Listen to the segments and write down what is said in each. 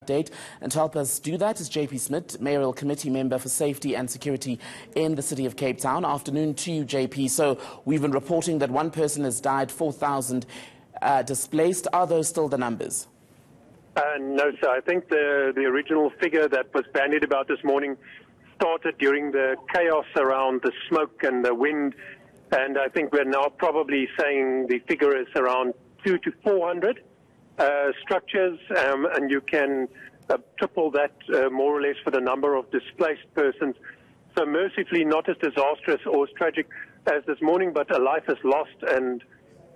Date. And to help us do that is JP Smith, Mayoral Committee Member for Safety and Security in the City of Cape Town. Afternoon to you, JP. So we've been reporting that one person has died, 4,000 displaced. Are those still the numbers? No, sir. I think the original figure that was bandied about this morning started during the chaos around the smoke and the wind. And I think we're now probably saying the figure is around 200 to 400 structures, and you can triple that more or less for the number of displaced persons. So mercifully not as disastrous or as tragic as this morning, but a life is lost, and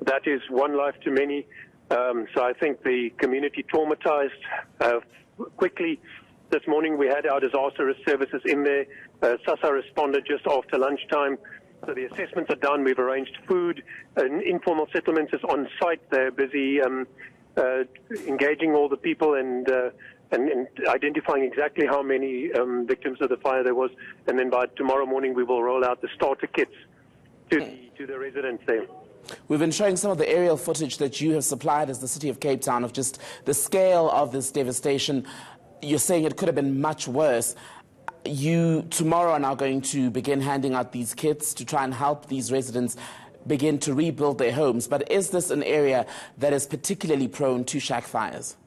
that is one life too many. So I think the community traumatized quickly. This morning we had our disaster risk services in there. SASA responded just after lunchtime. So the assessments are done. We've arranged food. Informal settlements is on site. They're busy engaging all the people and identifying exactly how many victims of the fire there was. And then by tomorrow morning we will roll out the starter kits to the residents there. We've been showing some of the aerial footage that you have supplied as the City of Cape Town of just the scale of this devastation. You're saying it could have been much worse. You tomorrow are now going to begin handing out these kits to try and help these residents begin to rebuild their homes. But is this an area that is particularly prone to shack fires?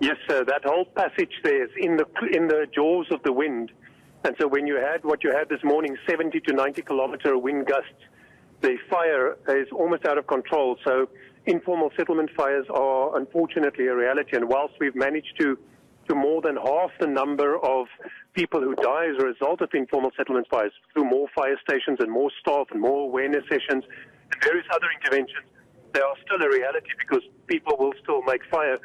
Yes, sir. That whole passage there is in the jaws of the wind. And so when you had what you had this morning, 70 to 90 kilometer wind gusts, the fire is almost out of control. So informal settlement fires are unfortunately a reality. And whilst we've managed to more than half the number of people who die as a result of informal settlement fires through more fire stations and more staff and more awareness sessions and various other interventions, they are still a reality because people will still make fire.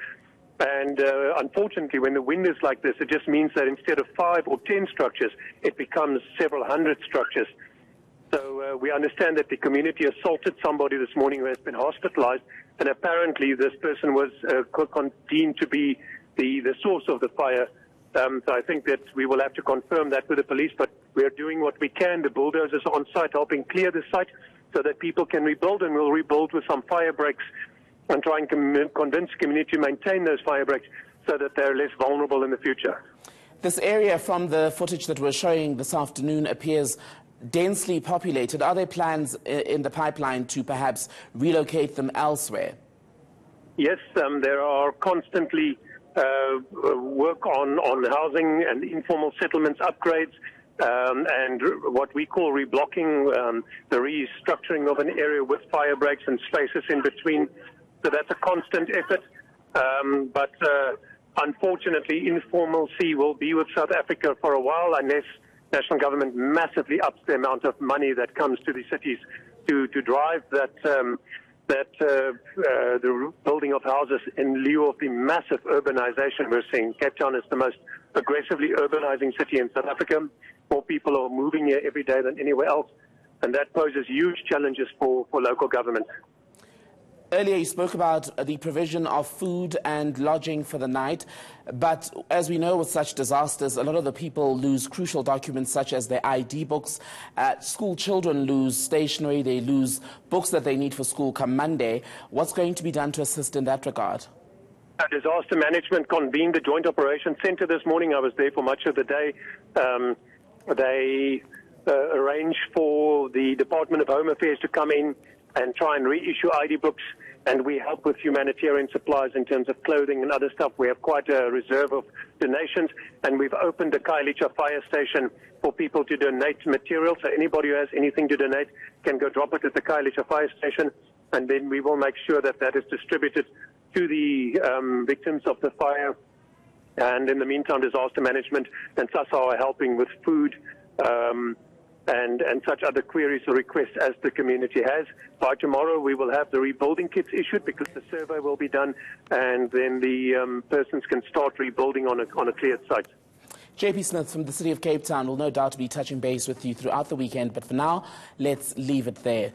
And unfortunately, when the wind is like this, it just means that instead of 5 or 10 structures, it becomes several hundred structures. So we understand that the community assaulted somebody this morning who has been hospitalized, and apparently this person was deemed to be the source of the fire. So I think that we will have to confirm that with the police, but we are doing what we can. The bulldozers are on site helping clear the site so that people can rebuild, and we'll rebuild with some fire breaks and try and convince the community to maintain those fire breaks so that they're less vulnerable in the future. This area from the footage that we're showing this afternoon appears densely populated. Are there plans in the pipeline to perhaps relocate them elsewhere? Yes, there are constantly work on housing and informal settlements upgrades and what we call reblocking, the restructuring of an area with fire breaks and spaces in between. So that's a constant effort. But unfortunately, informalcy will be with South Africa for a while unless national government massively ups the amount of money that comes to the cities to drive the building of houses in lieu of the massive urbanization we're seeing. Cape Town is the most aggressively urbanizing city in South Africa. More people are moving here every day than anywhere else, and that poses huge challenges for local government. Earlier you spoke about the provision of food and lodging for the night, but as we know with such disasters, a lot of the people lose crucial documents such as their ID books. School children lose stationery, they lose books that they need for school come Monday. What's going to be done to assist in that regard? Disaster Management convened the Joint Operations Centre this morning. I was there for much of the day. They arranged for the Department of Home Affairs to come in and try and reissue ID books, and we help with humanitarian supplies in terms of clothing and other stuff. We have quite a reserve of donations, and we've opened the Khayelitsha fire station for people to donate material. So anybody who has anything to donate can go drop it at the Khayelitsha fire station, and then we will make sure that that is distributed to the victims of the fire. And in the meantime, Disaster Management and SASA are helping with food and such other queries or requests as the community has. By tomorrow, we will have the rebuilding kits issued because the survey will be done, and then the persons can start rebuilding on a cleared site. JP Smith from the City of Cape Town will no doubt be touching base with you throughout the weekend, but for now, let's leave it there.